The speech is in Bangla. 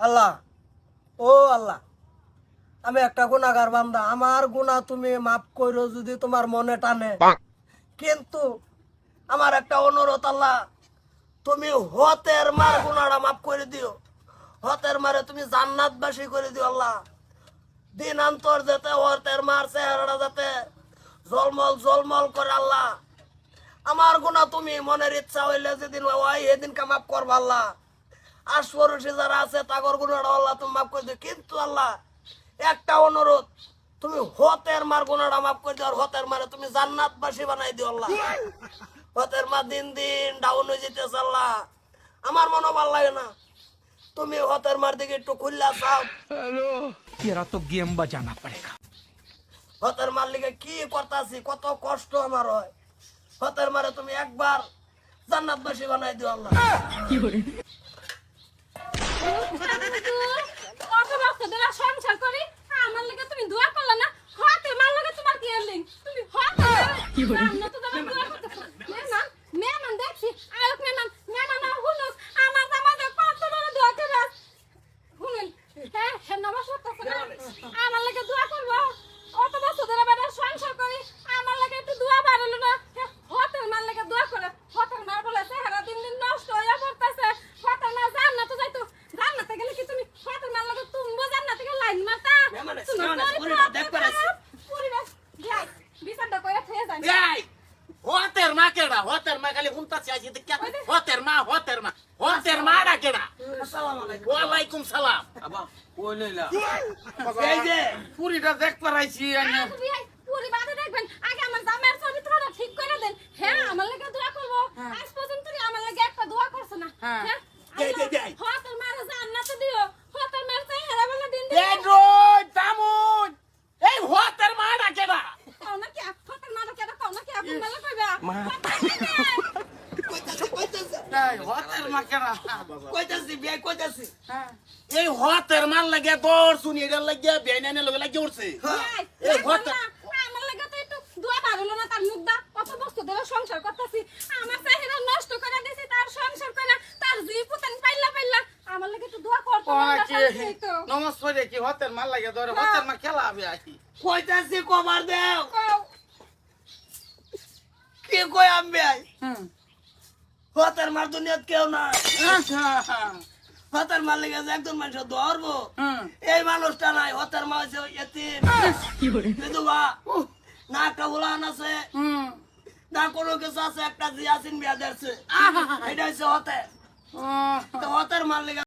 আল্লাহ, ও আল্লাহ, আমি একটা গুনাহগার বান্দা, আমার গুনাহ তুমি মাফ করো যদি তোমার মনে টানে। কিন্তু আমার একটা অনুরোধ আল্লাহ, তুমি হতের মার গুনাহটা মাফ করে দিও। হতের মারে তুমি জান্নাতবাসী করে দিও আল্লাহ। দিনান্তর যাতে হতের মার চেহারাটা যাতে জলমল জলমল করে আল্লাহ। আমার গুনাহ তুমি মনের ইচ্ছা হইলে যেদিন হয় এদিন মাফ করবা আল্লাহ। আশপরশি যারা আছে তাগর গুনাহটা আল্লাহ তুমি মাফ করে দিও। কিন্তু আল্লাহ একটা অনুরোধ, তুমি হতের মার গুনাহটা মাফ করে দিও, আর হতের মারে তুমি জান্নাতবাসী বানাই দিও আল্লাহ। হতের মা দিন দিন ডাউন হয়ে যেতেছে আল্লাহ, আমার মনে ভালো লাগে না। তুমি হতের মার দিকে একটু খুললা চাও। तेरा तो गेम बजाना पड़ेगा। হতের মার লিগে কি করতাছি, কত কষ্ট আমার হয়। হতের মারে তুমি একবার জান্নাতবাসী বানাই দিও আল্লাহ। কত বছর ধরে সংসার করি, আমার লাগি তুমি দোয়া করলা না? হাতে মার লাগি তোমার কি লিং? তুমি হাতে কি বলি না তো তোমার দোয়া করতেছ। মেহমান দেখছি, আয়োক মেহমান হুনুক আমার জামাতে কত বড় দোয়া করে শুনেন। হ্যাঁ হ্যাঁ নমস্কার আমার লাগি দোয়া করবো। কত বছর ধরে বেটা সংসার করি, আমার লাগি একটু দোয়া বাড়ালো না? হতের মার লাগি দোয়া করে। হতের মার বলে চেহারা দিন দিন নষ্ট হয়ে পড়তেছে। হতের মার জান্নাতে যাইতো, জান্নাতে গেলে কি তুমি হতের মার লাগি তুমি জান্নাতে গেলে লাইন মারতা? পরিবেশ যাই বিচারটা করে থেকে যাই। এই হতের মা কেডা? হতের মা খালি হুনতাছে আইছে দেখি হতের মা ডাকেডা? আসসালামু আলাইকুম। ওয়ালাইকুম সালাম। আবা ওই লইলা এই যে পুরিটা দেখ পারাইছি আমি। পরিবারে দেখবেন আগে আমার জামাইয়ের চরিত্রটা ঠিক করে দেন। হ্যাঁ আমার লাগি দোয়া করব। আজ পর্যন্ত তুমি আমার লাগি একটা দোয়া করছ না। হ্যাঁ হতের মার জান্নাতে দিও। হতের মার চেহারা বলে দিন দিন এই রই তামুন, এই হতের মা ডাকেডা? কও না কি হতের মার কেডা কও না কি আপন মেলা কইবা কইতাছি কইতাছি এই হতের মা কেডা? কইতাছি বিয়ে কইতাছি। এই হতের মার লাগে তোর শুনি এটার লাগে বেনানে লগে লাগে উঠছে। এই হতের আমার লাগি তো একটু দোয়া বাড়লো না তার মুখদা। কত বছর ধরে সংসার করতেছি, আমার চেহারা নষ্ট করে দিছি, তার সংসার করে তার জীব পুতান পাইলা আমার লাগি একটু দোয়া করতে তো নমস্কার কি হতের মার লাগে ধরে হতের মা খেলা হবে আছি। কইতাছি কবার দেও। কও কি কই আমি আই? হতের মার দুনিয়াত কেউ না। হতের মার লেগে যে একজন মানুষ ধরবো, এই মানুষটা নাই। হতের মা হচ্ছে এতিম, বিধবা, না একটা উলান আছে, না কোনো কিছু আছে। একটা জিয়াসিন বিয়া দেখছে, এটা হচ্ছে হতে। তো হতের মার লেগে